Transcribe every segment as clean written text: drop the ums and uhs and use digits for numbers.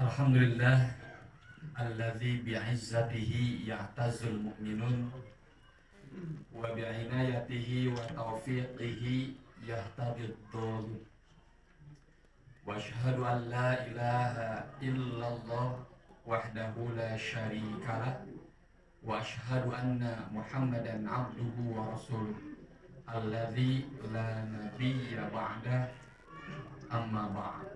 Alhamdulillah alladzi bi'izzatihi ya'tazul mu'minun wa bi'inayatihi wa taufiqihi yahtadid dhul wa ashhadu an la ilaha illallah wahdahu la syarikalah wa ashhadu anna muhammadan abduhu wa rasuluh alladzi la nabiyya ba'da amma ba'd.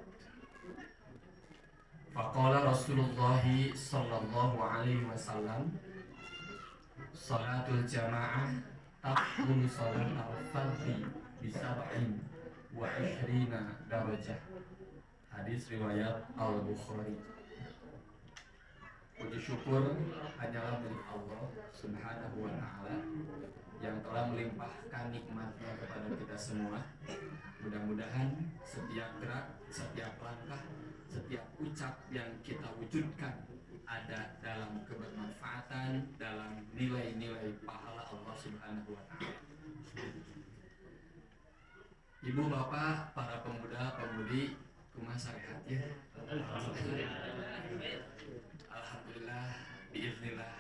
Faqala Rasulullah sallallahu alaihi wasallam, salatul jamaah taqbulu salatal fardhi bi sab'in wa ishrina darajah. Hadis riwayat Al-Bukhari. Puji syukur hanyalah milik Allah Subhanahu wa taala yang telah melimpahkan nikmatnya kepada kita semua. Mudah-mudahan setiap gerak, setiap langkah, setiap ucap yang kita wujudkan ada dalam kebermanfaatan, dalam nilai-nilai pahala Allah Subhanahu wa taala. Ibu bapak, para pemuda pemudi, kumaha sarehat ya? Alhamdulillah, biiznillah,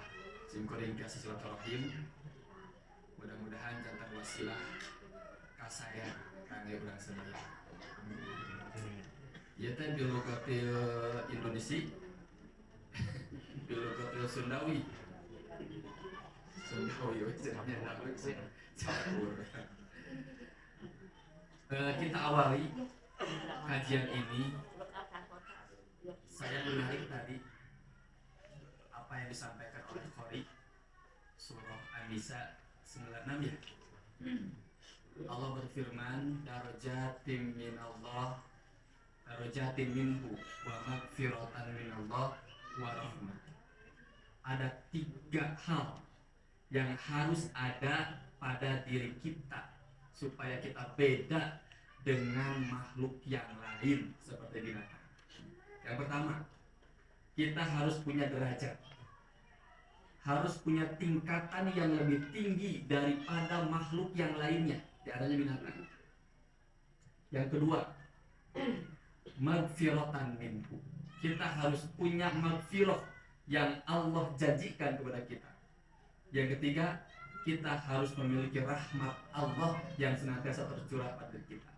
simkuring ka silaturahim. Mudah-mudahan jantan wasilah ka saya kangge urang sadaya. Ieu teh bilogatil Indonesia. Bilogatil Sundawi. Sundawi cenah nabi campur. Kita awali kajian ini. Saya menarik tadi apa yang disampaikan oleh Qori surah An-Nisa 96 ya. Allah berfirman, darajatim minallah, darajatim minhu wa magfiratan minallah wa rahmah. Ada 3 hal yang harus ada pada diri kita supaya kita beda dengan makhluk yang lain seperti binatang. Yang pertama, kita harus punya derajat, harus punya tingkatan yang lebih tinggi daripada makhluk yang lainnya, di antaranya binatang. Yang kedua, magfiratan minhu. Kita harus punya magfirah yang Allah janjikan kepada kita. Yang ketiga, kita harus memiliki rahmat Allah yang senantiasa tercurah pada kita.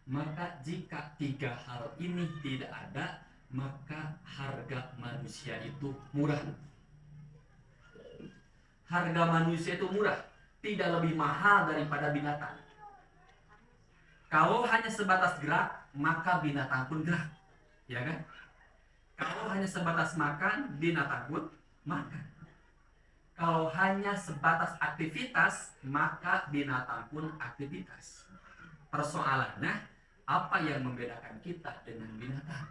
Maka jika 3 hal ini tidak ada, maka harga manusia itu murah. Harga manusia itu murah, tidak lebih mahal daripada binatang. Kalau hanya sebatas gerak, maka binatang pun gerak, ya kan? Kalau hanya sebatas makan, binatang pun makan. Kalau hanya sebatas aktivitas, maka binatang pun aktivitas. Persoalannya, apa yang membedakan kita dengan binatang?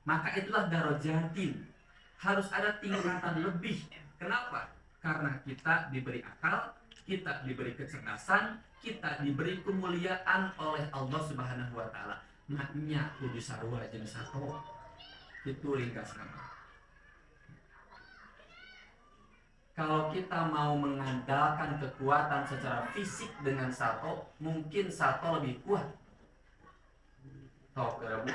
Maka itulah darajatin. Harus ada tingkatan lebih. Kenapa? Karena kita diberi akal, kita diberi kecerdasan, kita diberi kemuliaan oleh Allah Subhanahu wa taala. Maknya kudu sarua jeung sato. Itu ringkasna. Kalau kita mau mengandalkan kekuatan secara fisik dengan sato, mungkin sato lebih kuat. Tok kerabu.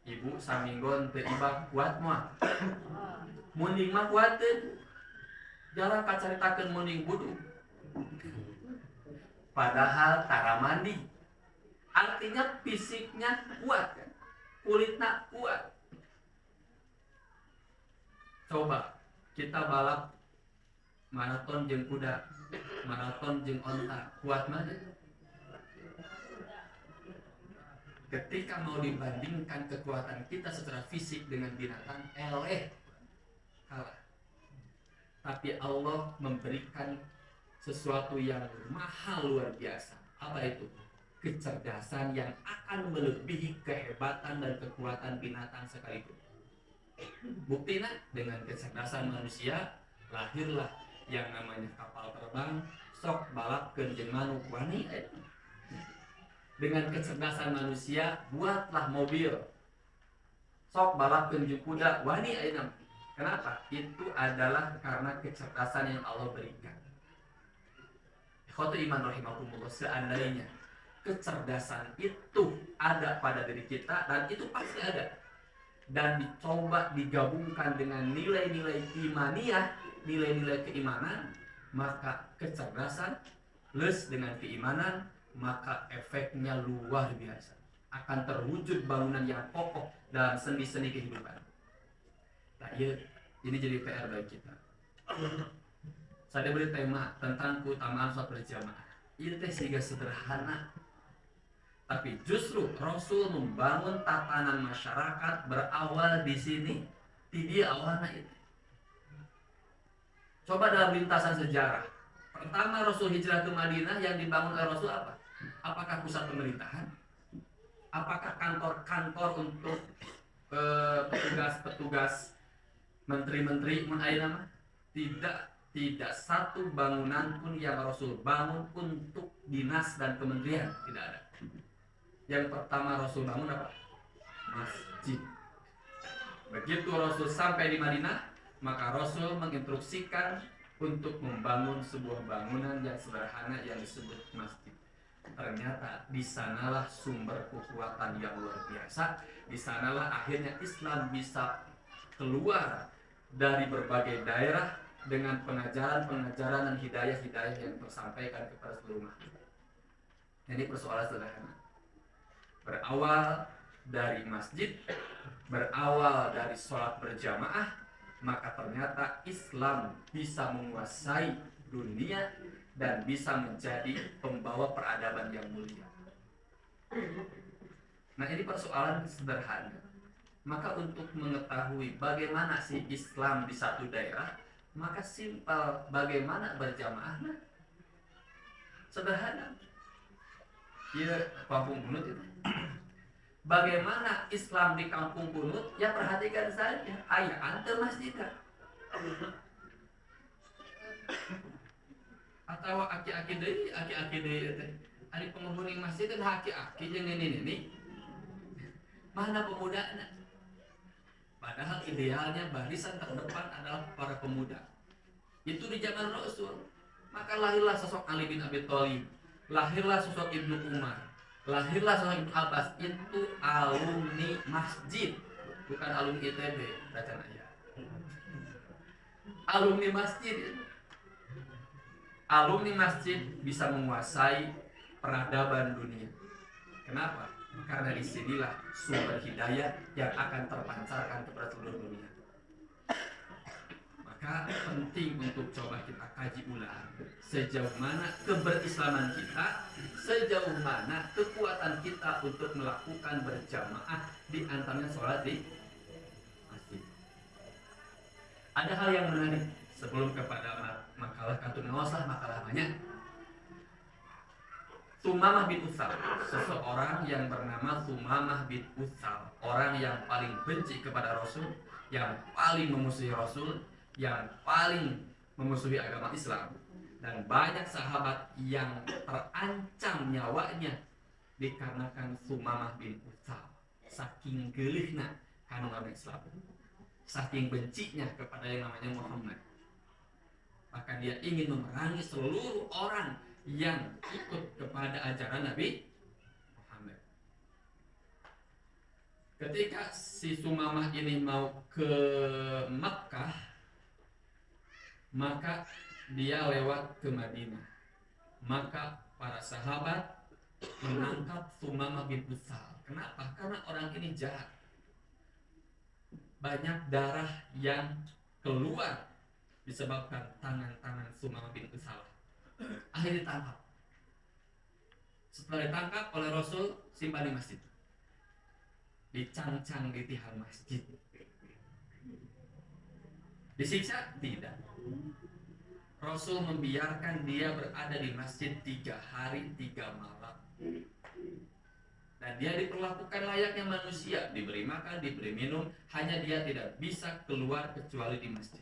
Ibu saminggon teu ibak kuat mah. Munding mah kuateun. Jalan kacaritakeun munding wudu. Padahal tara mandi. Artinya fisiknya kuat kan? Kulitnya kuat. Coba kita balap maraton jeung kuda, maraton jeung onta, kuat mana? Ketika mau dibandingkan kekuatan kita secara fisik dengan binatang, kalah. Tapi Allah memberikan sesuatu yang mahal luar biasa. Apa itu? Kecerdasan yang akan melebihi kehebatan dan kekuatan binatang sekalipun. Buktinya dengan kecerdasan manusia lahirlah yang namanya kapal terbang, sok balap jeung manuk wani. Dengan kecerdasan manusia buatlah mobil, sok balap jeung kuda wani ayeuna. Kenapa? Itu adalah karena kecerdasan yang Allah berikan. Ikhwatu iman rahimakumullah, seandainya kecerdasan itu ada pada diri kita, dan itu pasti ada, dan dicoba digabungkan dengan nilai-nilai imaniyah, nilai-nilai keimanan, maka kecerdasan plus dengan keimanan, maka efeknya luar biasa. Akan terwujud bangunan yang kokoh dalam sendi-sendi kehidupan. Nah, ya, ini jadi PR bagi kita. Saya beri tema tentang keutamaan sholat berjamaah. Itu sehingga sederhana, tapi justru Rasul membangun tatanan masyarakat berawal di sini. Di dia awalnya itu. Coba dalam lintasan sejarah. Pertama Rasul hijrah ke Madinah, yang dibangun oleh Rasul apa? Apakah pusat pemerintahan? Apakah kantor-kantor untuk petugas-petugas menteri-menteri nama? Tidak satu bangunan pun yang Rasul bangun untuk dinas dan kementerian, tidak ada. Yang pertama Rasul bangun apa? Masjid. Begitu Rasul sampai di Madinah, maka Rasul menginstruksikan untuk membangun sebuah bangunan yang sederhana yang disebut masjid. Ternyata di sanalah sumber kekuatan yang luar biasa. Di sanalah akhirnya Islam bisa keluar dari berbagai daerah dengan pengajaran-pengajaran dan hidayah-hidayah yang tersampaikan kepada seluruh manusia. Ini persoalan sederhana. Berawal dari masjid, berawal dari sholat berjamaah, maka ternyata Islam bisa menguasai dunia dan bisa menjadi pembawa peradaban yang mulia. Nah, ini persoalan sederhana. Maka untuk mengetahui bagaimana sih Islam di satu daerah, maka simpel, bagaimana berjamaah. Nah, sederhana. Ya, kampung bunut itu. Bagaimana Islam di kampung bunut? Ya perhatikan saja. Ayah antar masjid. Atau aki-aki deui teh. Ari penghuni masjid teh aki-aki jeung ini. Mana pemudanya? Padahal idealnya barisan terdepan adalah para pemuda. Itu di zaman Rasul. Maka lahirlah sosok Ali bin Abi Thalib, lahirlah sosok Ibnu Umar, lahirlah sosok Ibnu Abbas. Itu alumni masjid, bukan alumni ITB. Baca ya. Alumni masjid. Alumni masjid bisa menguasai peradaban dunia. Kenapa? Karena disinilah sumber hidayah yang akan terpancarkan kepada seluruh dunia. Maka penting untuk coba kita kaji ulang sejauh mana keberislaman kita, sejauh mana kekuatan kita untuk melakukan berjamaah, di antaranya sholat di masjid. Ada hal yang menarik sebelum kepada makalah Kantun Nawaslah, makalah banyak. Sumamah bin Utsal, seseorang yang bernama Sumamah bin Utsal, orang yang paling benci kepada Rasul, yang paling memusuhi Rasul, yang paling memusuhi agama Islam, dan banyak sahabat yang terancam nyawanya dikarenakan Sumamah bin Utsal. Saking geulihna kana agama Islam, saking bencinya kepada yang namanya Muhammad, maka dia ingin memerangi seluruh orang yang ikut kepada ajaran Nabi Muhammad. Ketika si Sumamah ini mau ke Makkah, maka dia lewat ke Madinah. Maka para sahabat menangkap Sumamah bin Utsal. Kenapa? Karena orang ini jahat. Banyak darah yang keluar disebabkan tangan-tangan Sumamah bin Utsal. Akhirnya ditangkap. Setelah ditangkap oleh Rasul, simpan di masjid. Dicancang di tiang masjid. Disiksa? Tidak. Rasul membiarkan dia berada di masjid 3 hari 3 malam. Dan dia diperlakukan layaknya manusia, diberi makan, diberi minum, hanya dia tidak bisa keluar kecuali di masjid.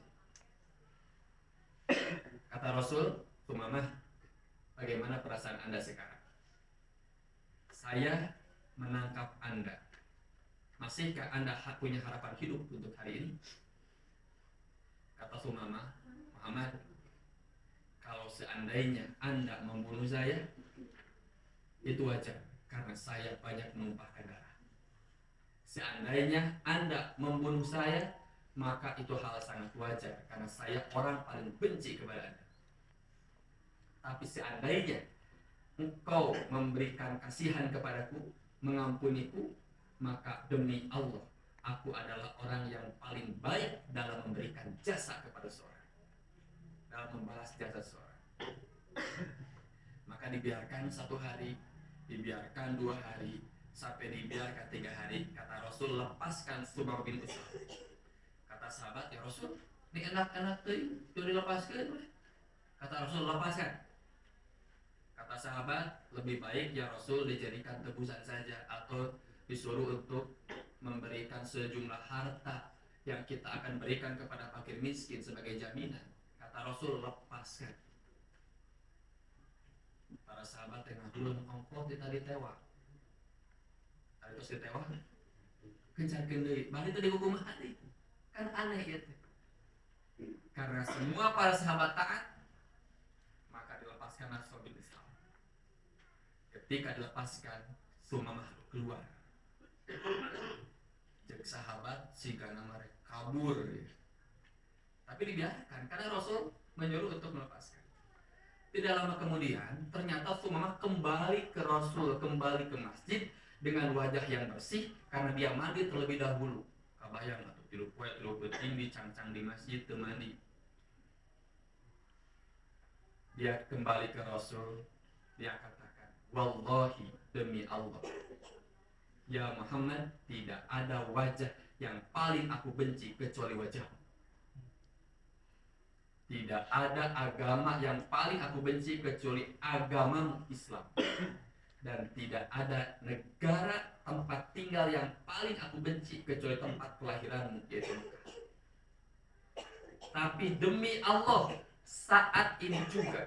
Kata Rasul, Sumamah, bagaimana perasaan Anda sekarang? Saya menangkap Anda. Masihkah Anda punya harapan hidup untuk hari ini? Kata Sumamah, Muhammad, kalau seandainya Anda membunuh saya, itu wajar, karena saya banyak menumpahkan darah. Seandainya Anda membunuh saya, maka itu hal sangat wajar karena saya orang paling benci kepada Anda. Tapi seandainya engkau memberikan kasihan kepadaku, mengampuniku, maka demi Allah, aku adalah orang yang paling baik dalam memberikan jasa kepada seorang, dalam membalas jasa seorang. Maka dibiarkan 1 hari, dibiarkan 2 hari, sampai dibiarkan 3 hari. Kata Rasul, lepaskan Sumamah bin Utsal. Kata sahabat, ya Rasul, ini enak-enak tuh, itu dilepaskan. Kata Rasul, lepaskan. Kata sahabat, lebih baik ya Rasul dijadikan tebusan saja, atau disuruh untuk memberikan sejumlah harta yang kita akan berikan kepada fakir miskin sebagai jaminan. Kata Rasul, lepaskan. Para sahabat yang dulu ongkos tadi tewa, tadi terus ditewa, kencarkan deui, balik itu dihukum mati. Kan aneh ya. Karena semua para sahabat taat, maka dilepaskan Rasul bin Islam. Ketika dilepaskan, Sumamah keluar. Jadi sahabat sigana mereka kabur ya. Tapi dibiarkan karena Rasul menyuruh untuk melepaskan. Tidak lama kemudian ternyata Sumamah kembali ke Rasul, kembali ke masjid dengan wajah yang bersih karena dia mandi terlebih dahulu. Kabayang atau tilu penting dicangcang di masjid temani. Dia kembali ke Rasul, dia katakan, wallahi, demi Allah, ya Muhammad, tidak ada wajah yang paling aku benci kecuali wajahmu. Tidak ada agama yang paling aku benci kecuali agama Islam. Dan tidak ada negara tempat tinggal yang paling aku benci kecuali tempat kelahiranmu, yaitu Mekah. Tapi demi Allah, saat ini juga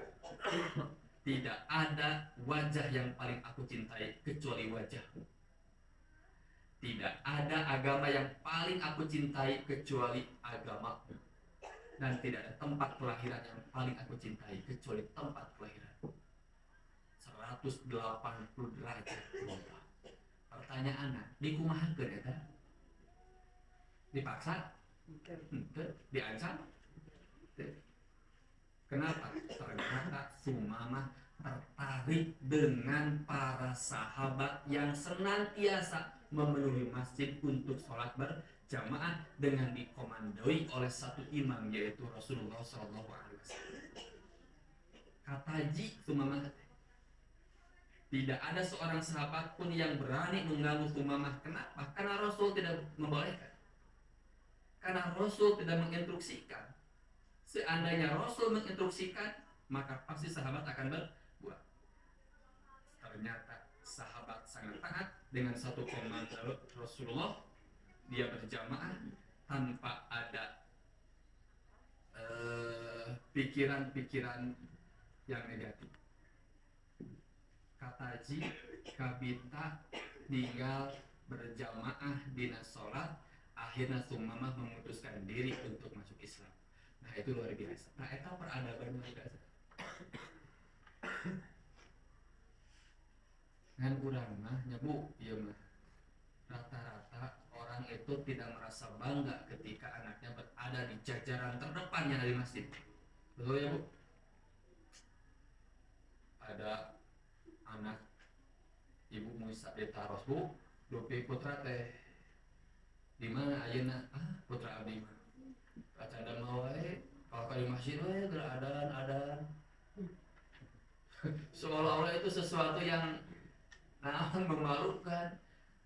tidak ada wajah yang paling aku cintai kecuali wajahmu. Tidak ada agama yang paling aku cintai kecuali agamamu. Dan tidak ada tempat kelahiran yang paling aku cintai kecuali tempat kelahiran. 180 derajat berubah. Pertanyaannya, dikumahakeun eta? Dipaksa? Diancam? Kenapa? Ternyata Sumamah tertarik dengan para sahabat yang senantiasa memenuhi masjid untuk sholat berjamaah dengan dikomandoi oleh satu imam, yaitu Rasulullah SAW. Kata Ji Sumamah, tidak ada seorang sahabat pun yang berani mengganggu Sumamah. Kenapa? Karena Rasul tidak membolehkan. Karena Rasul tidak menginstruksikan. Seandainya Rasul menginstruksikan, maka pasti sahabat akan berbuat. Ternyata sahabat sangat taat dengan satu komando Rasulullah. Dia berjamaah tanpa ada pikiran-pikiran yang negatif. Kata Ji, kabita tinggal berjamaah dina sholat, akhirnya Sumamah memutuskan diri untuk masuk Islam. Nah itu luar biasa. Nah itu peradaban luar biasa. Ngan urang mah nyebu, iya mah. Rata-rata orang itu tidak merasa bangga ketika anaknya berada di jajaran terdepan yang ada di masjid. Betul ya Bu? Ada anak ibu Musa ditaros Bu, Dupi putra teh di mana ayeuna? Putra abdi mah. Kacanda mah wae, kalau di masjid wae adan. Seolah-olah itu sesuatu yang memalukan.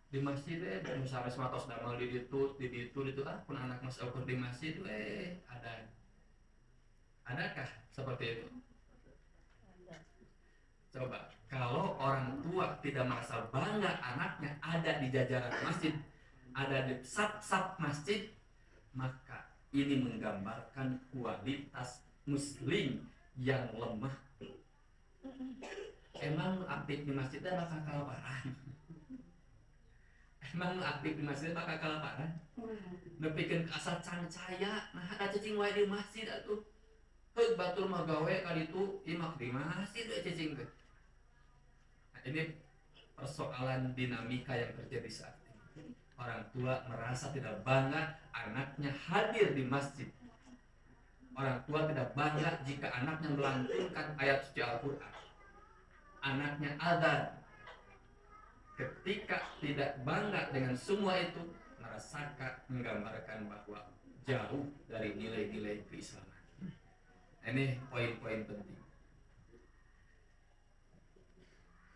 Di masjid misalnya sematos damal di ditu pun anak mas ukur di masjid ada. Adakah seperti itu? Coba kalau orang tua tidak merasa bangga anaknya ada di jajaran masjid, ada di sap-sap masjid, maka ini menggambarkan kualitas muslim yang lemah. Emang aktif di masjidnya bakal kelaparan? Emang aktif di masjidnya bakal kelaparan? Nepikeun asa cancaya, nah ada cacing wae di masjid atuh. Heug batur mah gawe ka ditu, ieu mah di masjid we cacing teh. Nah, ini persoalan dinamika yang terjadi saat ini. orang tua merasa tidak bangga anaknya hadir di masjid. Orang tua tidak bangga jika anaknya melantunkan ayat suci Al-Quran, anaknya adzan. Ketika tidak bangga dengan semua itu, merasakan menggambarkan bahwa jauh dari nilai-nilai keislaman. Ini poin-poin penting.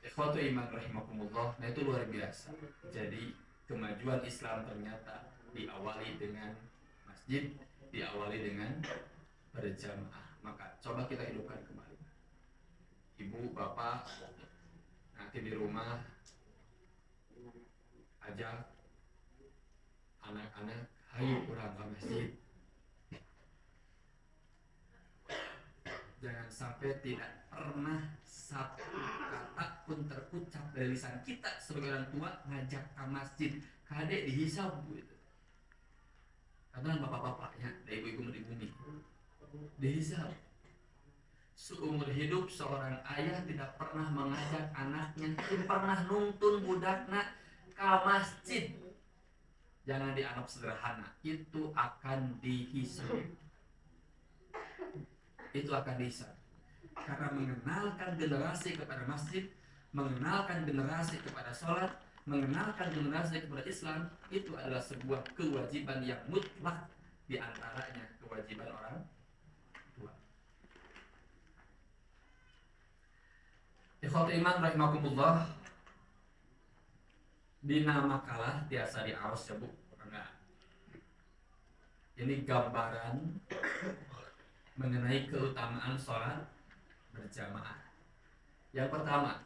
Ikhwatu iman rahimakumullah. Nah itu luar biasa. Jadi kemajuan Islam ternyata diawali dengan masjid, diawali dengan berjamaah. Maka coba kita hidupkan kembali. Ibu, bapak, nanti di rumah ajak anak-anak, ayo kurang ke masjid. Jangan sampai tidak pernah satu kata pun terucap dari lisan kita sebagai orang tua ngajak ke masjid. Kadek dihisab gitu. Karena bapak-bapaknya, dari ibu-ibu di bumi dihisab. Seumur hidup seorang ayah tidak pernah mengajak anaknya, tidak pernah nuntun budaknya ke masjid. Jangan dianggap sederhana, itu akan dihisab. Itu akan dihisab. Karena mengenalkan generasi kepada masjid, mengenalkan generasi kepada sholat, mengenalkan generasi kepada Islam, itu adalah sebuah kewajiban yang mutlak, di antaranya kewajiban orang tua. Ikhwatul iman rahimakumullah. Dina makalah tiasa diawas ya bu, enggak. Ini gambaran mengenai keutamaan sholat berjamaah. Yang pertama,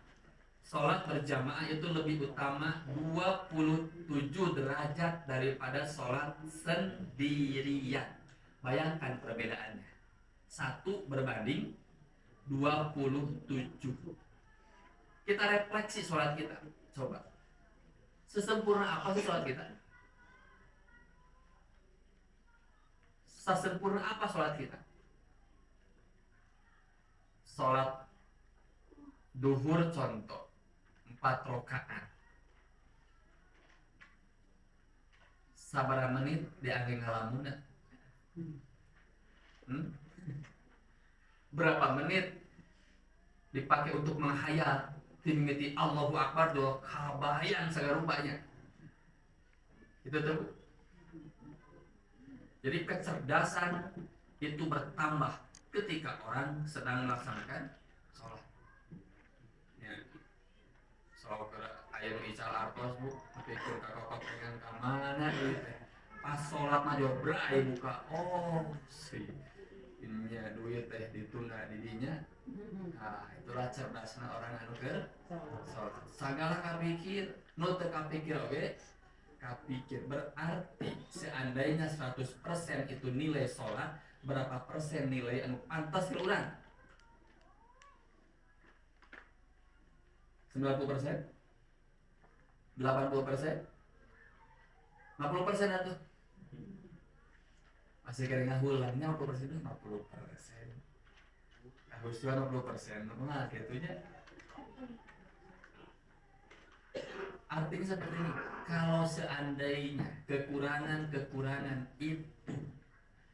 sholat berjamaah itu lebih utama 27 derajat daripada sholat sendirian. Bayangkan perbedaannya. 1 berbanding 27. Kita refleksi sholat kita. Coba. Sesempurna apa sih sholat kita? Sesempurna apa sholat kita? Sholat duhur contoh 4 rakaat. Sabaraha menit diangge ngalamunna? Berapa menit dipakai untuk menghayal timiti Allahu Akbar doa kabayang sagarupanya. Itu tuh. Jadi kecerdasan itu bertambah ketika orang sedang melaksanakan sholat. Ya. Sholat ayat ical artos bu, pikir kakak pengen kemana gitu. Pas sholat mah jobra buka, oh sih. Ininya duit teh ditunda didinya. Nah, itulah cerdasnya orang anu keur sholat. Sagala kapikir, nu teu kapikir oge, kapikir. Berarti seandainya 100% itu nilai sholat, berapa persen nilai anu pantas ke urang? 90%? 80%? 50% atuh. Masih kira ngahulangnya 50% itu 50%. Agustus 50%, nah gitunya. Artinya seperti ini, kalau seandainya kekurangan itu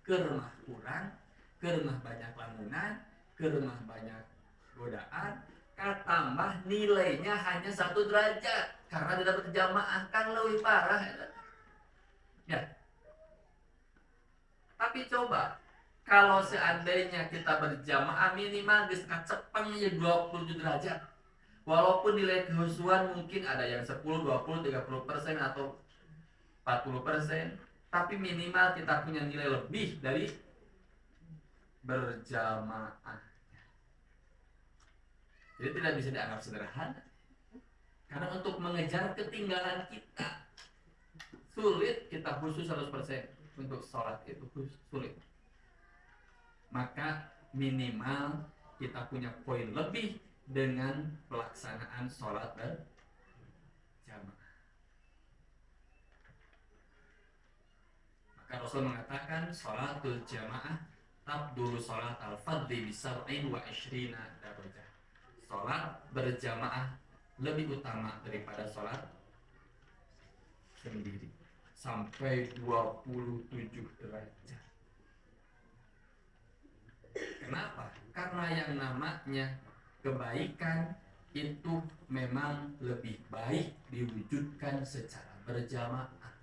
kermah kurang, kermah banyak lamunan, kermah banyak godaan, katambah nilainya hanya 1 derajat karena tidak berjamaah, kan lebih parah ya. Tapi coba kalau seandainya kita berjamaah minimal geus kacepeng ya 27 derajat. Walaupun nilai kehusuan mungkin ada yang 10, 20, 30% atau 40%, tapi minimal kita punya nilai lebih dari berjamaah. Jadi tidak bisa dianggap sederhana. Karena untuk mengejar ketinggalan kita sulit, kita khusus 100% untuk sholat itu sulit. Maka minimal kita punya poin lebih dengan pelaksanaan sholat berjamaah. Maka Rasul mengatakan sholatul jamaah tabdulu sholat al-fadli bisab'in wa ishrina darajah. Sholat berjamaah lebih utama daripada sholat sendiri sampai 27 derajat. Kenapa? Karena yang namanya kebaikan itu memang lebih baik diwujudkan secara berjamaah.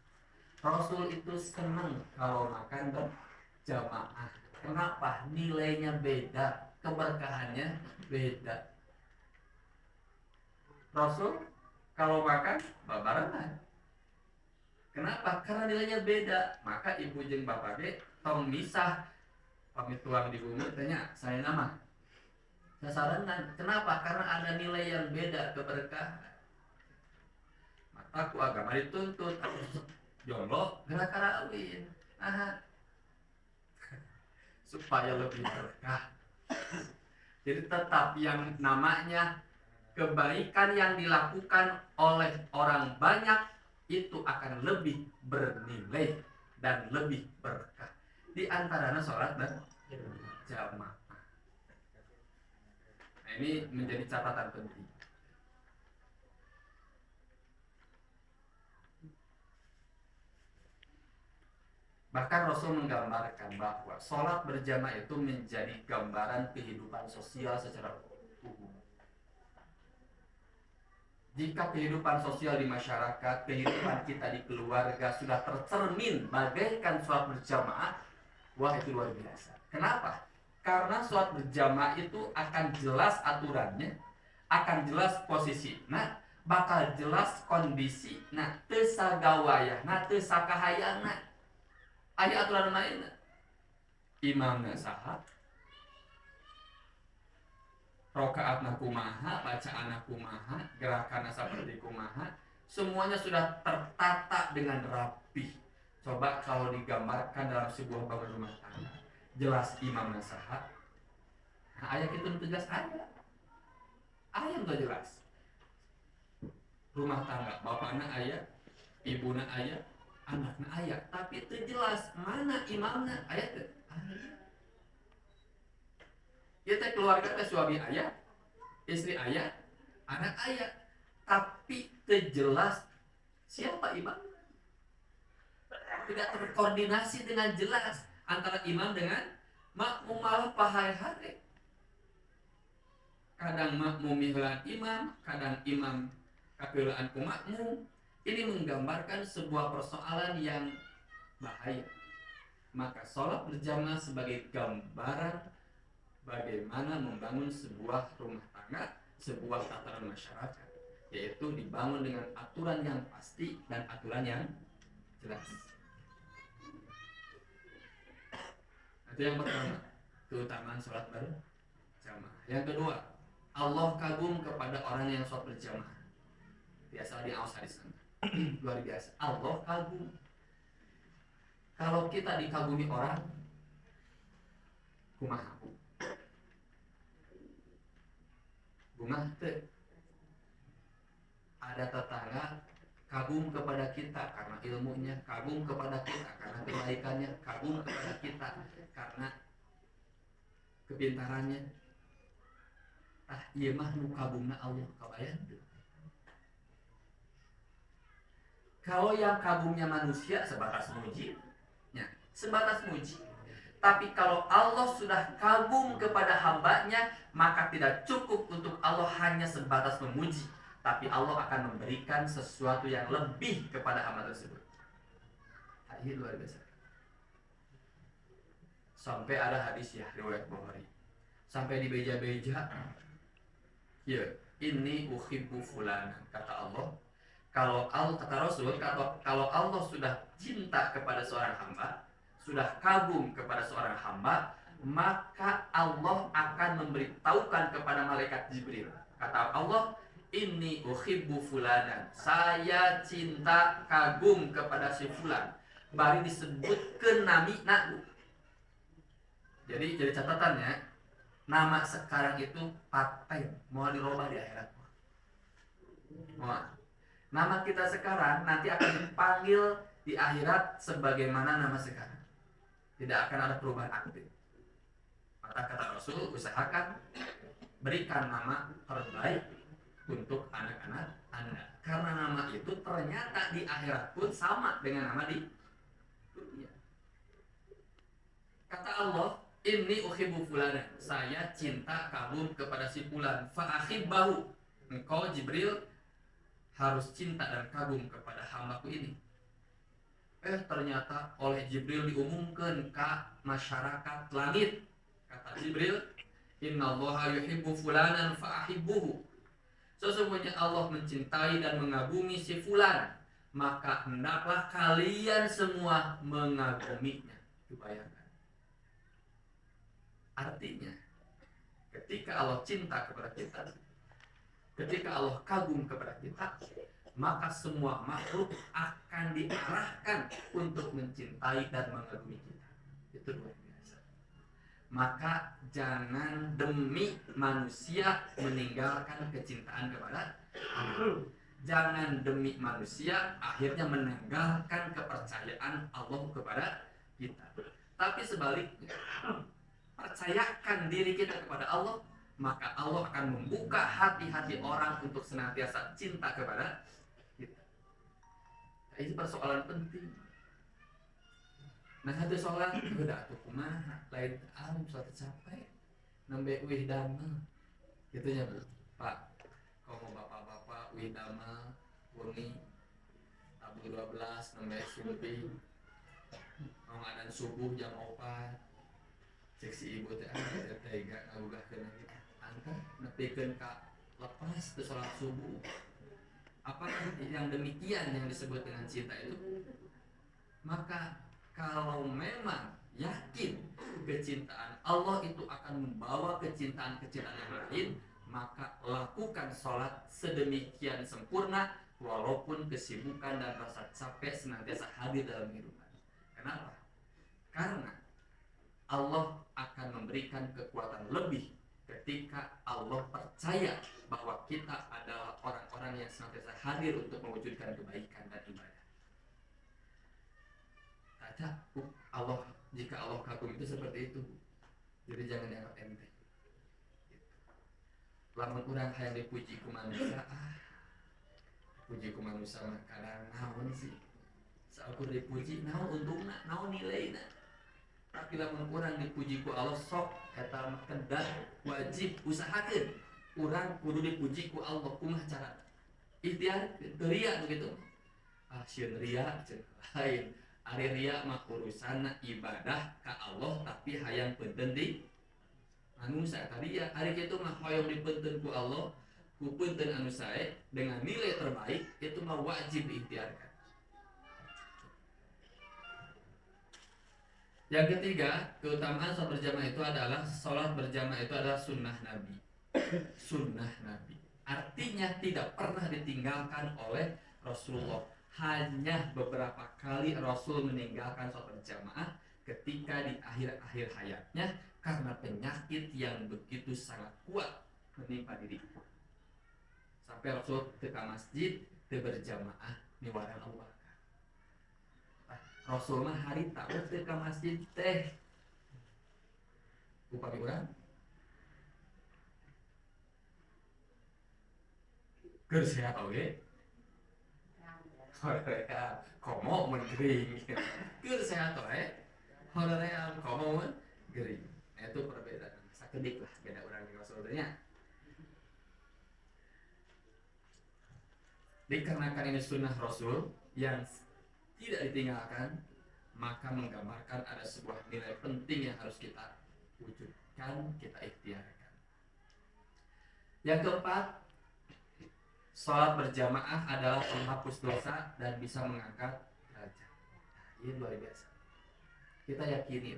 Rasul itu senang kalau makan berjamaah. Kenapa? Nilainya beda, keberkahannya beda. Rasul kalau makan babarengan. Kenapa? Karena nilainya beda. Maka ibu jeung bapak ge tong misah pamit tuang di bumi tanya saya nama. Sasarangan. Kenapa? Karena ada nilai yang beda keberkahan. Maka ku agama dituntut jomblo gerak karawin. Supaya lebih berkah. Jadi tetap yang namanya kebaikan yang dilakukan oleh orang banyak itu akan lebih bernilai dan lebih berkah. Di antaranya sholat dan jamaah. Nah, ini menjadi catatan penting. Bahkan Rasul menggambarkan bahwa sholat berjamaah itu menjadi gambaran kehidupan sosial secara umum. Jika kehidupan sosial di masyarakat, kehidupan kita di keluarga sudah tercermin bagaikan sholat berjamaah, wah itu luar biasa. Kenapa? Karena sholat berjamaah itu akan jelas aturannya, akan jelas posisi, nah bakal jelas kondisi, nah teu sagawayah, nah teu sakahayana. Aya aturan main. Imamna saha? Rokaatna kumaha, bacaanna kumaha, gerakanna seperti kumaha, semuanya sudah tertata dengan rapi. Coba kalau digambarkan dalam sebuah bangunan rumah tangga, jelas imamna saha. Nah, aya kitu nu tegas aya. Aya nu jelas. Rumah tangga, bapakna aya, ibuna aya, anakna aya, tapi itu jelas mana imamna aya teu? Ya teh keluarga teh suami aya, istri aya, anak aya, tapi teu jelas siapa imam. Tidak terkoordinasi dengan jelas antara imam dengan makmum, malah pahare-hare. Kadang makmum mihlaan imam, kadang imam kapilaan ku makmum. Ini menggambarkan sebuah persoalan yang bahaya. Maka sholat berjamaah sebagai gambaran bagaimana membangun sebuah rumah tangga, sebuah tatanan masyarakat, yaitu dibangun dengan aturan yang pasti dan aturan yang jelas. Itu yang pertama, keutamaan sholat berjamaah. Yang kedua, Allah kagum kepada orang yang sholat berjamaah. Biasa di awas hadis luar biasa. Allah kagum. Kalau kita dikagumi orang, kumaha? Bunga teh. Ada tetangga kagum kepada kita karena ilmunya, kagum kepada kita karena kebaikannya, kagum kepada kita karena kepintarannya. Ieu mah nu kagumna Allah kabayang teu? Kalau yang kagumnya manusia sebatas muji, ya, sebatas muji. Tapi kalau Allah sudah kagum kepada hambanya, maka tidak cukup untuk Allah hanya sebatas memuji, tapi Allah akan memberikan sesuatu yang lebih kepada hamba tersebut. Ini luar biasa. Sampai ada hadis ya, riwayat Bukhari. Sampai di beja-beja, ya, ini uhibbu fulana, kata Allah. Kalau Allah, kata Rasul, kalau Allah sudah cinta kepada seorang hamba, sudah kagum kepada seorang hamba, maka Allah akan memberitahukan kepada malaikat Jibril. Kata Allah, inni uhibbu fulanan, saya cinta kagum kepada si fulan. Bari disebutkeun namina. Jadi catatannya, nama sekarang itu paten, mau dirubah di akhirat. Nama kita sekarang nanti akan dipanggil di akhirat sebagaimana nama sekarang. Tidak akan ada perubahan aktif. Maka kata Rasul, usahakan berikan nama terbaik untuk anak-anak Anda. Karena nama itu ternyata di akhirat pun sama dengan nama di dunia. Kata Allah, inni uhibbu fulana, saya cinta kagum kepada si fulan, fa ahibbahu, engkau Jibril harus cinta dan kagum kepada hambaku ini. Ternyata oleh Jibril diumumkan ke masyarakat langit. Kata Jibril, innallaha yuhibbu fulanan fa ahibbuhu, sesungguhnya Allah mencintai dan mengagumi si fulan, maka hendaklah kalian semua mengaguminya. Dibayangkan. Artinya, ketika Allah cinta kepada kita, ketika Allah kagum kepada kita, maka semua makhluk akan diarahkan untuk mencintai dan mengagumi kita. Itu luar biasa. Maka jangan demi manusia meninggalkan kecintaan kepada Allah. Jangan demi manusia akhirnya meninggalkan kepercayaan Allah kepada kita. Tapi sebaliknya, percayakan diri kita kepada Allah, maka Allah akan membuka hati-hati orang untuk senantiasa cinta kepada kita. Nah, ini persoalan penting. Nah, hati sholat udah tuh kumaha lain sholat capek nembe wih damel gitu ya Bu. Pak, kalau mau bapak-bapak wih damel wuni tabu 12 nembe subuh mau ngadan subuh jam 4 seksi ibu teh ada tega ngabugahkeun kita angkat nepikeun ka lepas teu salat subuh. Apakah yang demikian yang disebut dengan cinta itu? Maka kalau memang yakin kecintaan Allah itu akan membawa kecintaan-kecintaan yang lain, maka lakukan sholat sedemikian sempurna walaupun kesibukan dan rasa capek senantiasa hadir dalam kehidupan. Kenapa? Karena Allah akan memberikan kekuatan lebih ketika Allah percaya bahwa kita adalah orang-orang yang senantiasa hadir untuk mewujudkan kebaikan dan ibadah. Allah, jika Allah kagum itu seperti itu, jadi jangan dianggap enteng. Lamun urang hayang dipuji ku manusia, puji ku manusia mah kadang naon sih, saukur dipuji naon untungna, naon nilaina. Tapi lamun urang dipuji ku Allah sok eta mah kedah wajib usahakeun urang kudu dipuji ku Allah. Kumaha cara ikhtiar teu ria begitu. Sieun ria cenah lain. Ari ria mah urusan ibadah ka Allah tapi hayang punten di manusia. Tadi ya ari kitu mah hoyong dipunten ku Allah ku punten anu sae dengan nilai terbaik, itu mah wajib diikhtiarkan. Yang ketiga, keutamaan sholat berjamaah itu adalah sholat berjamaah itu adalah sunnah Nabi. Sunnah Nabi artinya tidak pernah ditinggalkan oleh Rasulullah. Hanya beberapa kali Rasul meninggalkan sholat berjamaah ketika di akhir-akhir hayatnya karena penyakit yang begitu sangat kuat menimpa dirinya. Sampai Rasul ke masjid berjamaah niwaran Allah. Rasul mah hari tahu ke masjid teh upami urang keur sehat oge horerean komo mun gering keur sehat oge horerean komo mun gering. Nah, itu perbedaan sakedik lah beda urang jeung Rasul nya. Dikarenakan ini sunnah Rasul yang tidak ditinggalkan, maka menggambarkan ada sebuah nilai penting yang harus kita wujudkan, kita ikhtiarkan. Yang keempat, sholat berjamaah adalah penghapus dosa dan bisa mengangkat derajat. Ini luar biasa. Kita yakini,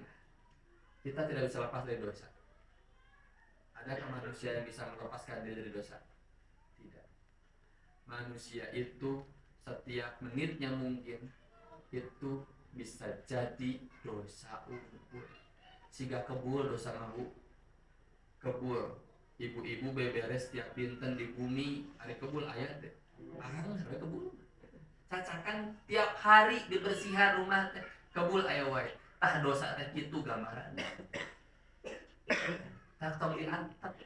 kita tidak bisa lepas dari dosa. Adakah manusia yang bisa melepaskan diri dari dosa? Tidak. Manusia itu setiap menitnya mungkin itu bisa jadi dosa unggul. Siga kebul dosa ngabu kebul ibu-ibu beberes tiap dinten di bumi ada kebul ayat deh ada kebul cacakan tiap hari dibersihan rumah teh kebul aya wae tah dosa teh kitu gambaran tak tong diantep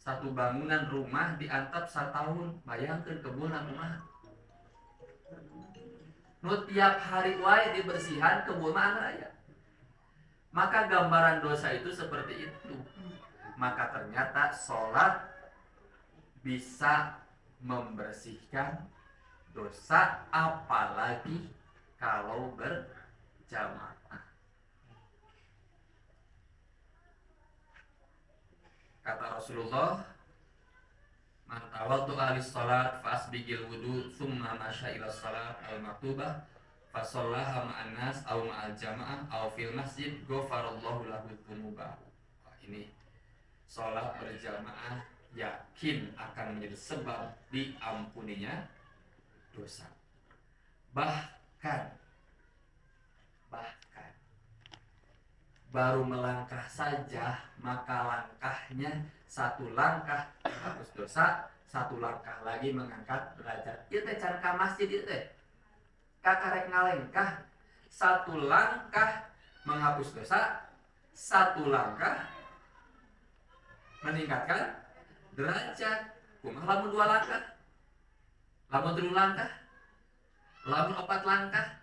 satu bangunan rumah diantap satahun, bayangkan kebun kumaha. Nu tiap hari wae dibersihan kebun mah raya. Maka gambaran dosa itu seperti itu. Maka ternyata sholat bisa membersihkan dosa, apalagi kalau berjamaah. Kata Rasulullah, man tawadu ahli salat fasbigil wudu thumma masya ila salat al-maktubah fasallaha ma'an nas aw ma'al jamaah aw fil masjid ghafarallahu lahu dzunubahu. Ini salat berjamaah yakin akan menjadi sebab diampuninya dosa. Bahkan baru melangkah saja, maka langkahnya satu langkah menghapus dosa, satu langkah lagi mengangkat derajat. Ieu teh can ka masjid ieu teh. Kakarek ngalengkah, satu langkah menghapus dosa, satu langkah meningkatkan derajat. Kumaha lamun 2 langkah? Lamun 3 langkah? Lamun 4 langkah?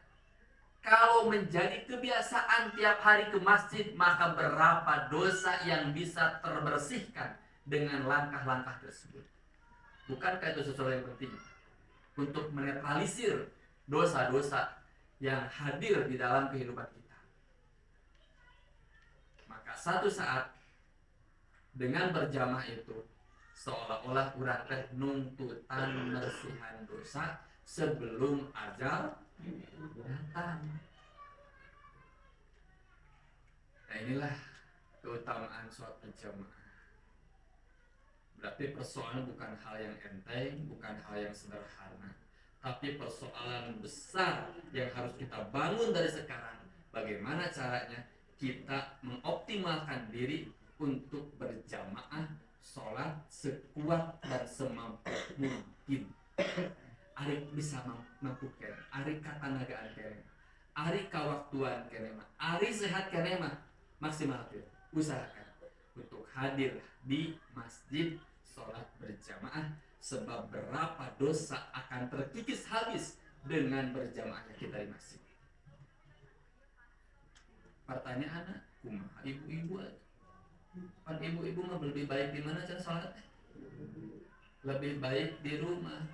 Kalau menjadi kebiasaan tiap hari ke masjid, maka berapa dosa yang bisa terbersihkan dengan langkah-langkah tersebut. Bukankah itu sesuatu yang penting untuk menetralisir dosa-dosa yang hadir di dalam kehidupan kita. Maka satu saat dengan berjamaah itu seolah-olah urang teh nuntutan mersihan dosa sebelum ajal datang. Nah, inilah keutamaan sholat berjamaah. Berarti persoalan bukan hal yang enteng, bukan hal yang sederhana, tapi persoalan besar yang harus kita bangun dari sekarang. Bagaimana caranya kita mengoptimalkan diri untuk berjamaah sholat sekuat dan semampu mungkin. Ari bisa mampu kene, ari katanagaan kene, ari kawaktuan kene mah, ari sehat kene mah, maksimalkan, usahakan untuk hadir di masjid sholat berjamaah, sebab berapa dosa akan terkikis habis dengan berjamaahnya kita di masjid. Pertanyaannya, kumaha ibu-ibu? Pan ibu-ibu mah lebih baik di mana cara sholat? Lebih baik di rumah.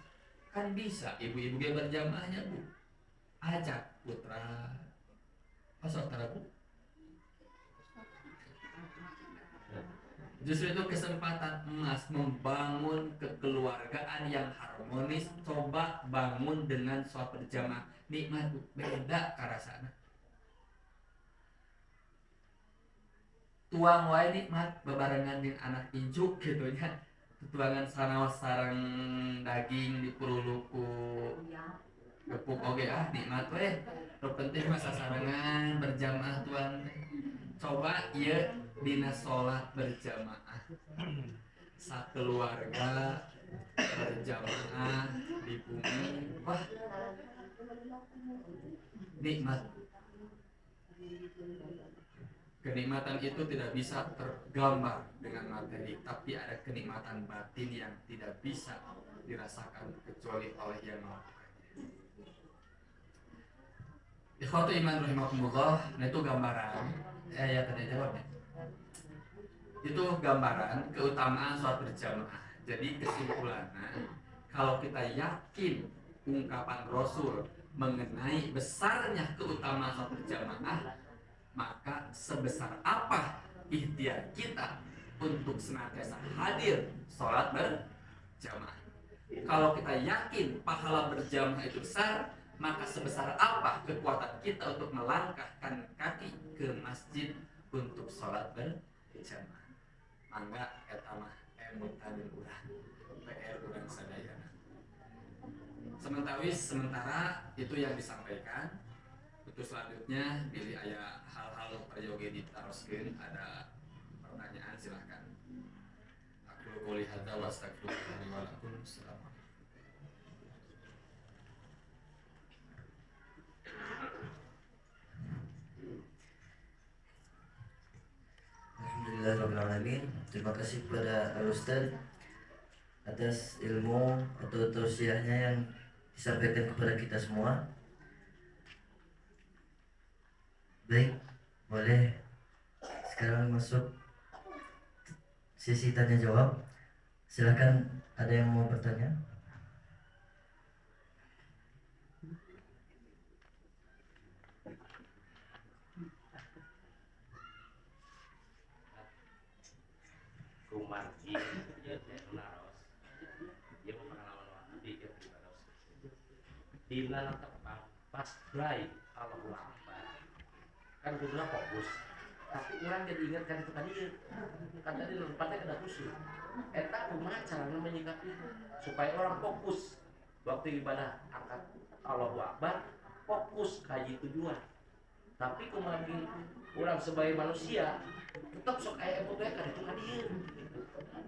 Kan bisa ibu-ibu dia berjamaahnya, Bu. Ajak putra. Pasal Bu. Justru itu kesempatan emas membangun kekeluargaan yang harmonis. Coba bangun dengan sholat berjamaah. Nikmat, Bu. Beda karasana. Tuang wae nikmat bebarengan dengan anak injuk gitu ya. Tuangan sanaos sareng daging di puruluku gepuk oge nikmat we. Nu penting mah sasarengan berjamaah tuan. Coba ieu dina salat berjamaah. Sakeluarga berjamaah di bumi. Wah. Nikmat. Kenikmatan itu tidak bisa tergambar dengan materi, tapi ada kenikmatan batin yang tidak bisa dirasakan kecuali oleh yang melakukannya. Ikhwatu iman rahimakumullah, nah itu gambaran. Ya tadi jawabnya. Itu gambaran keutamaan sholat berjamaah. Jadi kesimpulannya, kalau kita yakin ungkapan Rasul mengenai besarnya keutamaan sholat berjamaah, maka sebesar apa ikhtiar kita untuk senantiasa hadir sholat berjamaah. Kalau kita yakin pahala berjamaah itu besar, maka sebesar apa kekuatan kita untuk melangkahkan kaki ke masjid untuk sholat berjamaah. Mangga eta mah emutanin urang PR urang sadayana. Sementara itu yang disampaikan. Untuk selanjutnya pilih aya hal-hal peryoge ditaroskeun, ada pertanyaan silahkan. Aku qouli hadza wa astaghfirullahi wa lakum. Assalamualaikum. Alhamdulillahirabbil alamin. alamin. Terima kasih kepada Al-Ustaz atas ilmu atau tausiahnya yang disampaikan kepada kita semua. Baik, boleh sekarang masuk sesi tanya jawab. Silakan, ada yang mau bertanya? Kumarji ya naros dia pengalaman waktu dia naros di dalam tempat pas bray Allahu Akbar kan kudunya fokus tapi orang jadi ingatkan itu tadi kan tadi lempatnya kena khusyuk eta kumaha caranya menyikapi supaya orang fokus waktu ibadah angkat Allahu Akbar fokus kaji tujuan tapi kumaha orang sebagai manusia tetap sok aya fotonya kan itu hadir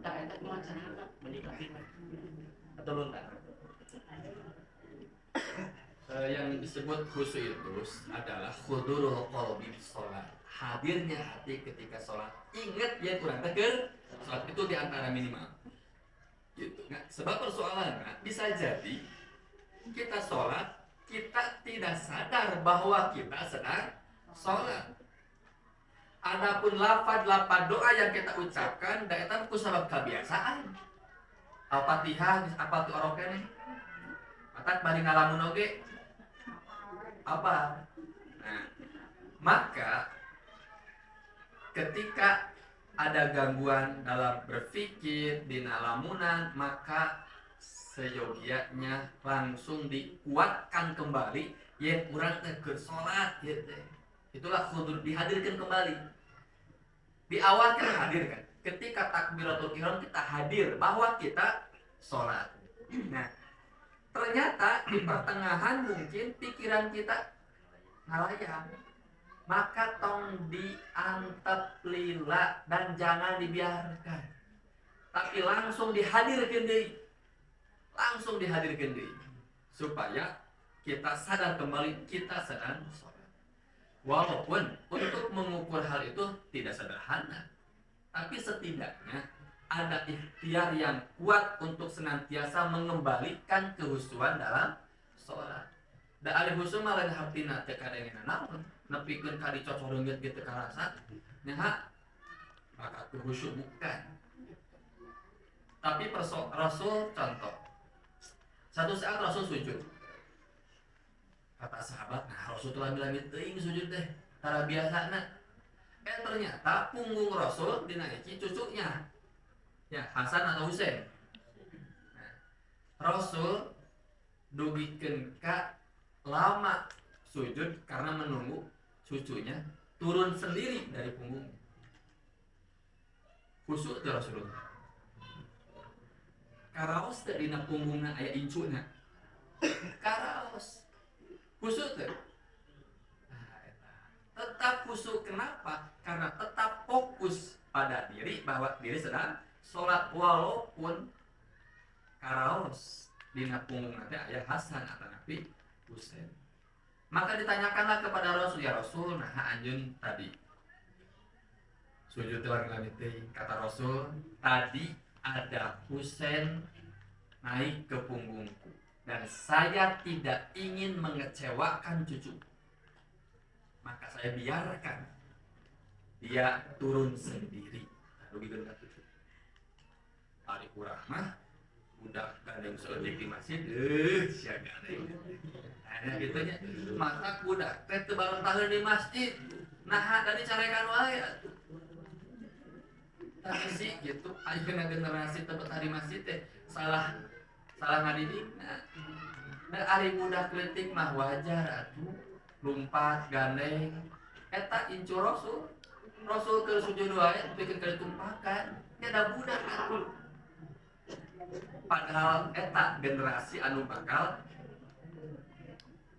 tak enak masyarakat menyikapi atau lontar yang disebut khusyuk itu adalah khudurul qalbi sholat, hadirnya hati ketika sholat. Ingat ya kurang tegar, sholat itu diantara minimal gitu. Nah, sebab persoalannya bisa jadi kita sholat kita tidak sadar bahwa kita sedang sholat. Adapun lafaz doa yang kita ucapkan dan itu kusabab kebiasaan. Al-Fatihah apa tuh oroknya nih? Matak bari ngalamun oge. Apa? Nah, maka ketika ada gangguan dalam berpikir di lamunan, maka seyogianya langsung dikuatkan kembali ya kurang tegur sholat gitu. Itulah khudur dihadirkan kembali. Di awal kita hadirkan. Ketika takbiratul ihram kita hadir bahwa kita sholat. Nah, ternyata di pertengahan mungkin pikiran kita ngalayang. Maka tong diantep lila dan jangan dibiarkan. Tapi langsung dihadirkan deui. Langsung dihadirkan deui. Supaya kita sadar kembali kita sedang sholat. Walaupun untuk mengukur hal itu tidak sederhana, tapi setidaknya ada ikhtiar yang kuat untuk senantiasa mengembalikan kehusuan dalam sholat. Da alih husu mah lain hartina teu kadengena naon, nepikeun ka dicocoreungeut kitu karasa, nyaha maka khusyuk bukan. Tapi Rasul contoh. Satu saat Rasul sujud. Kata sahabat, nah Rasulullah bilang teuing sujud teh tara biasana. Ternyata punggung Rasul dinaiki cucunya. Ya, Hasan atau Husain. Nah, Rasul dugikeun ka lama sujud karena menunggu cucunya turun sendiri dari punggungnya. Khusyuk teh Rasulullah. Karaos teh dina punggungna aya incuna. Karaos. Khusyuk teh. Tetap khusyuk kenapa? Karena tetap fokus pada diri bahwa diri sedang sholat walaupun karaos dina punggung nanti ayah Hasan atau Nabi Husain. Maka ditanyakanlah kepada Rasul, ya Rasul, nah anjun tadi sujud langit kata Rasul, tadi ada Husain naik ke punggungku dan saya tidak ingin mengecewakan cucu. Maka saya biarkan dia turun sendiri. Lalu gitu kan cucu. Ari kurang mah budak gandeng seojek di masjid, sia gandeng. Nah gitunya. Maka budak teh teu barentangeun di masjid. Nah dari carekan wae atuh. Tapi sih gitu, ayeuna generasi teu betah di masjid teh salah ngadidik. Nah ari budak leutik mah wajar atuh. Lumpat gandeng eta incu Rasul ke sujud wae bikin kali tumpakan nya da budak atuh. Padahal eta generasi anu bakal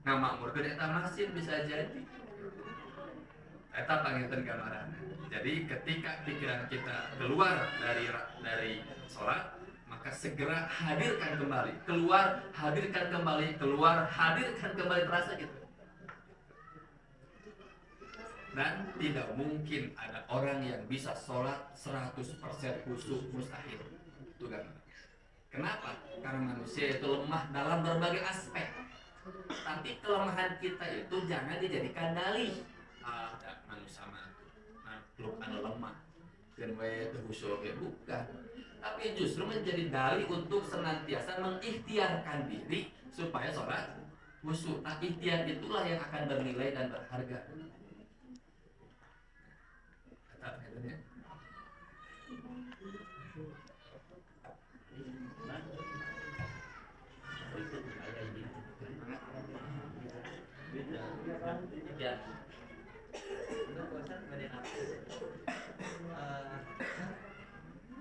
ngamakmurkeun eta masjid bisa jadi eta panginten gambaran. Jadi ketika pikiran kita keluar dari sholat, maka segera hadirkan kembali, keluar hadirkan kembali, keluar hadirkan kembali, terasa gitu. Dan tidak mungkin ada orang yang bisa sholat 100% khusyuk, mustahil. Itu kan. Kenapa? Karena manusia itu lemah dalam berbagai aspek. Tapi kelemahan kita itu jangan dijadikan dalih. Ada manusia makhluk anu lemah. Dan wae itu khusyuk ya bukan. Tapi justru menjadi dalih untuk senantiasa mengikhtiarkan diri supaya sholat khusyuk. Nah, ikhtiar itulah yang akan bernilai dan berharga. Katanya.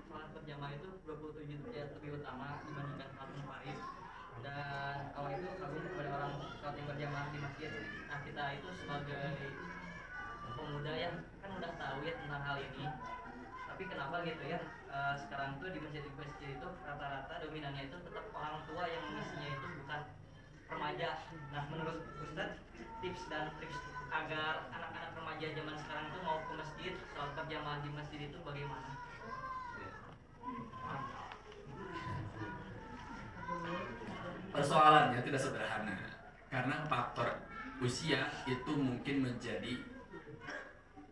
Sholat berjamaah itu 27 derajat lebih utama dibandingkan sholat munfarid. Dan kalau itu kagum kepada orang sholat yang berjamaah di masjid. Nah, kita itu sebagai pemuda yang kan udah tahu ya tentang hal ini. Tapi kenapa gitu ya? Sekarang tuh di masjid itu rata-rata dominannya itu tetap orang tua yang mengisinya itu bukan remaja. Nah, menurut Ustadz, tips dan trik agar anak-anak remaja zaman sekarang itu mau ke masjid, sholat berjamaah di masjid itu bagaimana? Persoalannya tidak sederhana karena faktor usia itu mungkin menjadi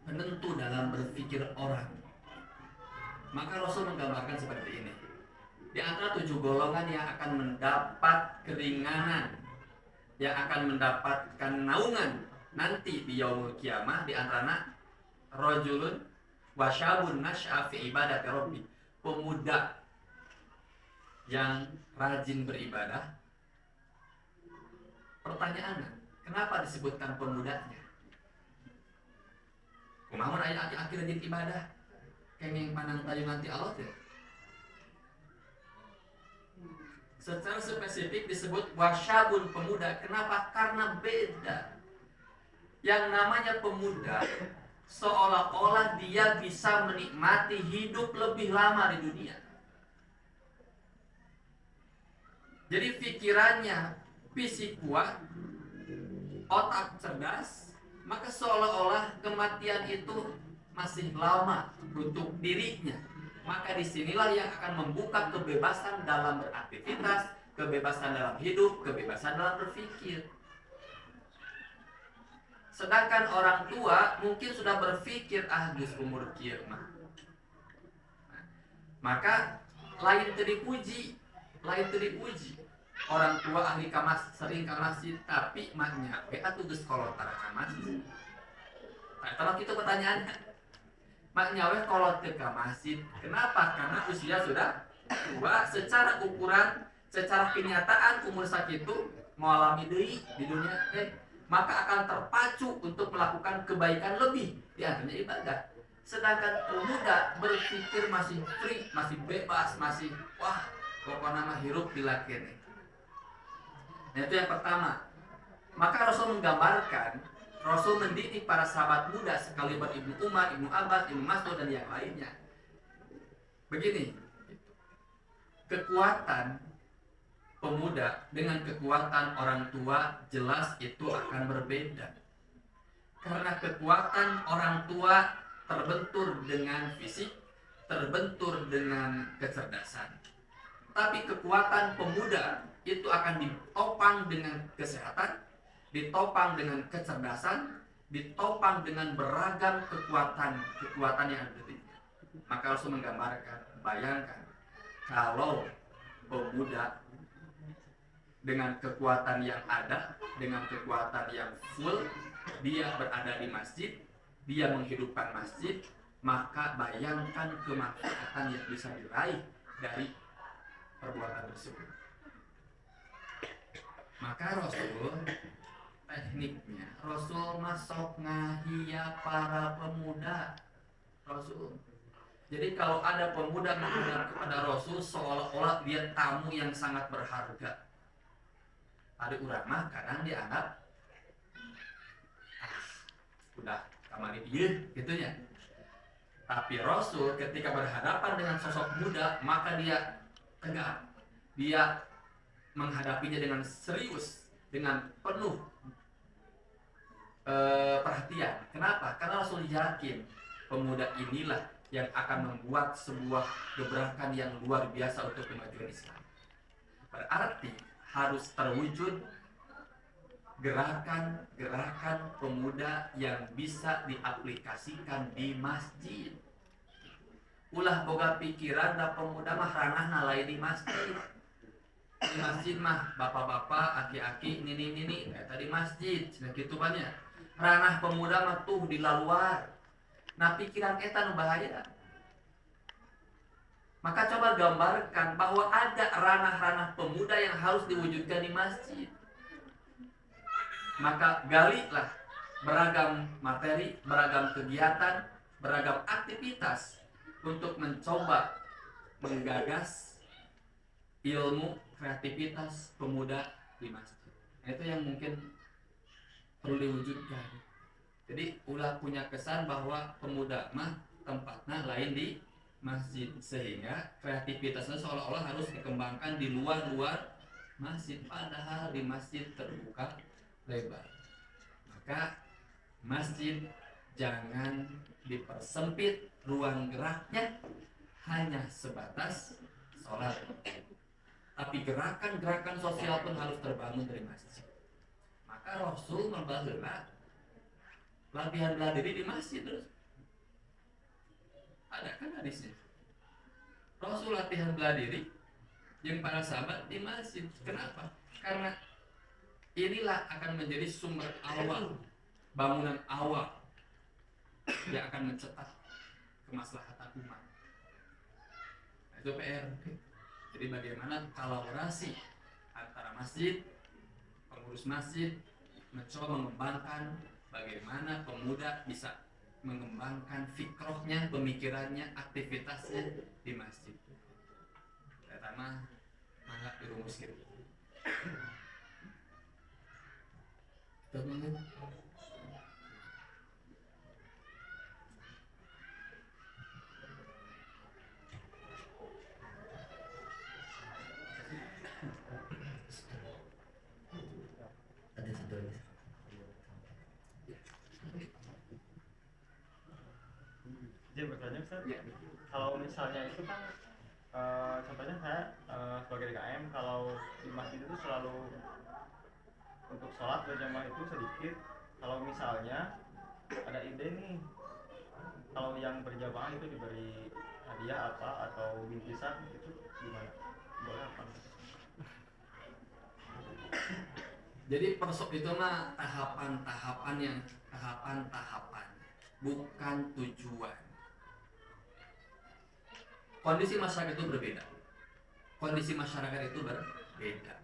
penentu dalam berpikir orang. Maka Rasul menggambarkan seperti ini. Di antara 7 golongan yang akan mendapat keringanan, yang akan mendapatkan naungan nanti di yaumul kiamah, di antara rajulun wasyabun nas'a fi ibadati rabbi, pemuda yang rajin beribadah. Pertanyaannya, kenapa disebutkan pemudanya? Kumaha aya akhir rajin ibadah? Kenging panang tayu nanti Allah teh. Secara spesifik disebut wasyabun, pemuda. Kenapa? Karena beda. Yang namanya pemuda seolah-olah dia bisa menikmati hidup lebih lama di dunia. Jadi pikirannya fisik kuat, otak cerdas, maka seolah-olah kematian itu masih lama untuk dirinya. Maka disinilah yang akan membuka kebebasan dalam beraktivitas, kebebasan dalam hidup, kebebasan dalam berpikir. Sedangkan orang tua mungkin sudah berpikir geus umur kieu mah. Maka lain teu dipuji. Orang tua ahli kamas sering ka masjid tapi maknya we atuh geus kolot tara ka masjid. Kalau kita pertanyaannya, maknya we kolot teu ka masjid. Kenapa? Karena usia sudah tua. Secara ukuran, secara kenyataan umur sakitu mengalami deui di dunia maka akan terpacu untuk melakukan kebaikan lebih, di antaranya ibadah. Sedangkan pemuda berpikir masih free, masih bebas, masih wah pokoknya mah hirup dilakene. Nah, itu yang pertama. Maka Rasul menggambarkan, Rasul mendidik para sahabat muda sekaliber Ibnu Umar, Ibnu Abbas, Ibnu Mas'ud dan yang lainnya. Begini, kekuatan pemuda dengan kekuatan orang tua jelas itu akan berbeda. Karena kekuatan orang tua terbentur dengan fisik, terbentur dengan kecerdasan. Tapi kekuatan pemuda itu akan ditopang dengan kesehatan, ditopang dengan kecerdasan, ditopang dengan beragam kekuatan yang ada di dirinya. Maka Rasul menggambarkan, bayangkan kalau pemuda dengan kekuatan yang ada, dengan kekuatan yang full, dia berada di masjid, dia menghidupkan masjid, maka bayangkan kemanfaatan yang bisa diraih dari perbuatan tersebut. Maka Rasul tekniknya, Rasul masuk ngahia para pemuda. Rasul. Jadi kalau ada pemuda menghadap kepada Rasul seolah-olah dia tamu yang sangat berharga. Ada urang mah kadang dianggap udah kamari dia gitu ya. Tapi Rasul ketika berhadapan dengan sosok muda maka dia tegak. Dia menghadapinya dengan serius, dengan penuh perhatian pengertian. Kenapa? Karena Rasul yakin pemuda inilah yang akan membuat sebuah gebrakan yang luar biasa untuk kemajuan Islam. Berarti harus terwujud gerakan-gerakan pemuda yang bisa diaplikasikan di masjid. Ulah boga pikiran da pemuda mah ranah nalai di masjid. Di masjid mah bapak-bapak, aki-aki, nini tadi masjid, cenah kitu banyak. Ranah pemuda mah tuh di luar. Nah pikiran eta nu bahaya. Maka coba gambarkan bahwa ada ranah-ranah pemuda yang harus diwujudkan di masjid. Maka galilah beragam materi, beragam kegiatan, beragam aktivitas untuk mencoba menggagas ilmu kreativitas pemuda di masjid. Nah, itu yang mungkin perlu diwujudkan. Jadi ulah punya kesan bahwa pemuda mah tempatnya lain di masjid, sehingga kreativitasnya seolah-olah harus dikembangkan di luar masjid, padahal di masjid terbuka lebar. Maka masjid jangan dipersempit ruang geraknya hanya sebatas sholat, tapi gerakan-gerakan sosial pun harus terbangun dari masjid. Maka Rasul membaheula latihan bela diri di masjid terus. Ada kan hadisnya? Rasul latihan bela diri yang para sahabat di masjid. Kenapa? Karena inilah akan menjadi sumber awal, bangunan awal yang akan mencetak kemaslahatan umat. Nah, itu PR. Jadi bagaimana kolaborasi antara masjid, pengurus masjid mencoba mengembangkan bagaimana pemuda bisa mengembangkan fikrohnya, pemikirannya, aktivitasnya di masjid. Pertama, mangga dirumuskan. Teman. Ada satu lagi. Jadi bertanya Ustaz, Ya. kalau misalnya itu kan contohnya saya sebagai DKM, kalau di masjid itu selalu untuk sholat berjamaah itu sedikit. Kalau misalnya ada ide nih, kalau yang berjamaah itu diberi hadiah apa atau bingkisan, itu gimana? Boleh apa? Jadi persop itu mah tahapan-tahapan, bukan tujuan. Kondisi masyarakat itu berbeda.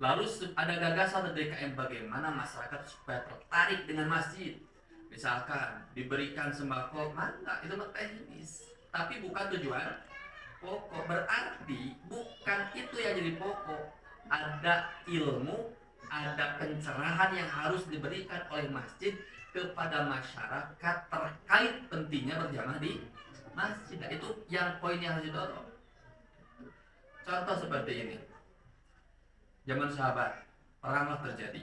Lalu ada gagasan dari DKM bagaimana masyarakat supaya tertarik dengan masjid. Misalkan diberikan sembako, maka itu mah teknis, tapi bukan tujuan pokok. Berarti bukan itu yang jadi pokok. Ada ilmu, ada pencerahan yang harus diberikan oleh masjid kepada masyarakat terkait pentingnya berjamaah di masjid. Nah, itu yang poin yang harus didorong. Contoh seperti ini. Zaman sahabat, peranglah terjadi.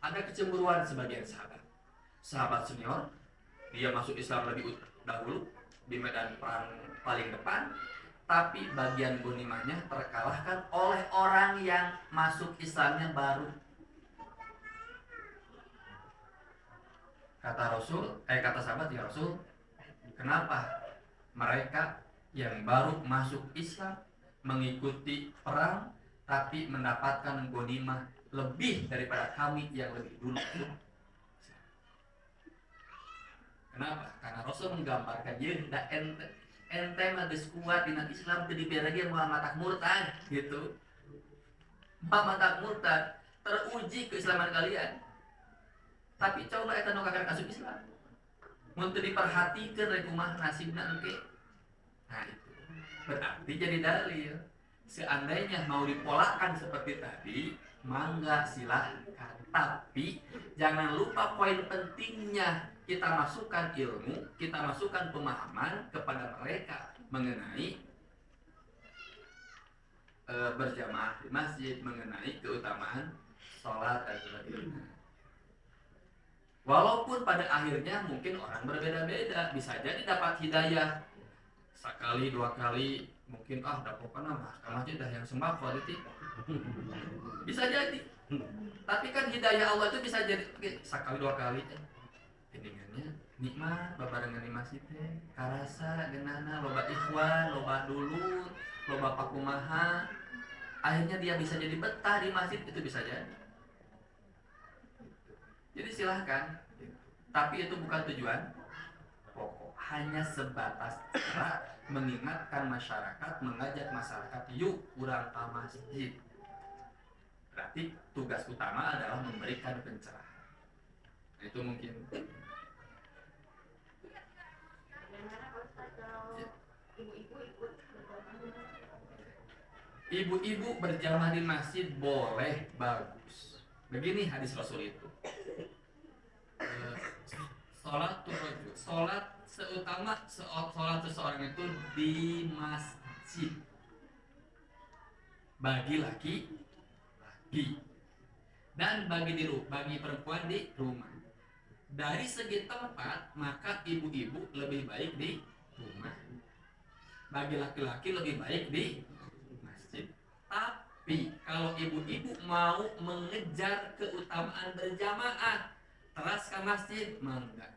Ada kecemburuan sebagian sahabat. Sahabat senior, dia masuk Islam lebih dahulu di medan perang paling depan, tapi bagian gonimahnya terkalahkan oleh orang yang masuk Islamnya baru. Kata sahabat, ya Rasul, kenapa mereka yang baru masuk Islam mengikuti perang tapi mendapatkan gonimah lebih daripada kami yang lebih dulu? Kenapa? Karena Rasul menggambarkan da ente mah geus kuat dina Islam teu dibere Muhammad murtad gitu. Muhammad murtad teruji keislaman kalian. Tapi coba eta nu kakak asup Islam. Mun teu diperhatikeun rek kumaha nasibna engke. Nah, itu berarti jadi dalil. Seandainya mau dipolakan seperti tadi, mangga silahkan. Tapi jangan lupa poin pentingnya. Kita masukkan ilmu, kita masukkan pemahaman kepada mereka mengenai berjamaah di masjid, mengenai keutamaan sholat dan sebagainya. Walaupun pada akhirnya mungkin orang berbeda-beda, bisa jadi dapat hidayah sekali dua kali, mungkin dapat ke masjid dah yang sembako itu bisa jadi. Tapi kan hidayah Allah itu bisa jadi sekali dua kali Pindingannya nikmat babarengan di masjid teh karasa genana loba ikhwan, loba dulur, loba pakumaha, akhirnya dia bisa jadi betah di masjid, itu bisa jadi. Jadi silahkan, tapi itu bukan tujuan pokok, hanya sebatas cara mengingatkan masyarakat, mengajak masyarakat yuk urang ka masjid. Berarti tugas utama adalah memberikan pencerahan. Nah, itu mungkin. Ibu-ibu berjamaah di masjid boleh, bagus. Begini hadis Rasul itu. Sholat seutama sholat seseorang itu di masjid. Bagi laki dan bagi perempuan di rumah. Dari segi tempat, maka ibu-ibu lebih baik di rumah. Bagi laki-laki lebih baik di masjid. Tapi kalau ibu-ibu mau mengejar keutamaan berjamaah, teras ke masjid, enggak.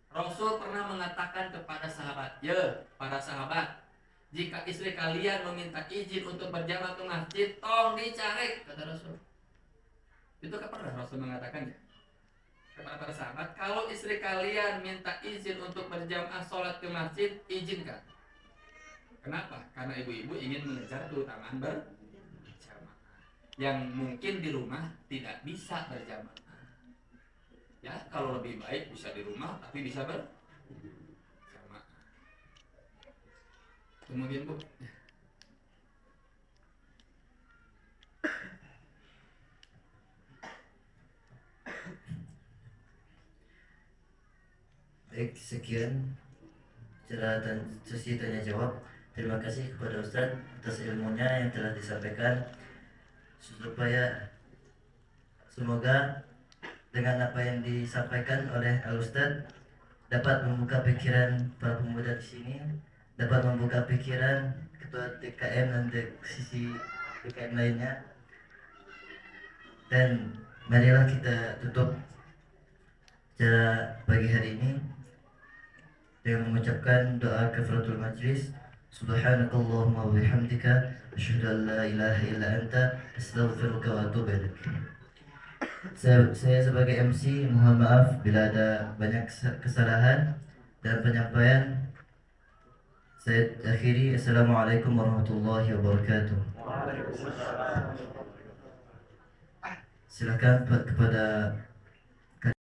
Rasul pernah mengatakan kepada sahabat, para sahabat, jika istri kalian meminta izin untuk berjamaah ke masjid, tong dicari, kata Rasul. Itu kan pernah Rasul mengatakannya kepada para sahabat, kalau istri kalian minta izin untuk berjamaah sholat ke masjid, izinkan. Kenapa? Karena ibu-ibu ingin mengejar keutamaan berjamaah yang mungkin di rumah tidak bisa berjamaah. Ya, kalau lebih baik bisa di rumah tapi bisa berjamaah. Kemudian Bu, Baik, sekian cara dan sesi tanya jawab. Terima kasih kepada Ustadz atas ilmunya yang telah disampaikan. Supaya semoga dengan apa yang disampaikan oleh Al-Ustadz dapat membuka pikiran para pemuda di sini, dapat membuka pikiran ketua TKM dan sisi TKM lainnya. Dan marilah kita tutup acara pagi hari ini dengan mengucapkan doa kafaratul majlis. Subhanakallahumma wa bihamdika asyhadu an la ilaha illa anta astaghfiruka wa atubu ilaik. Saya sebagai MC mohon maaf bila ada banyak kesalahan dalam penyampaian. Saya akhiri. Assalamualaikum warahmatullahi wabarakatuh. Silakan kepada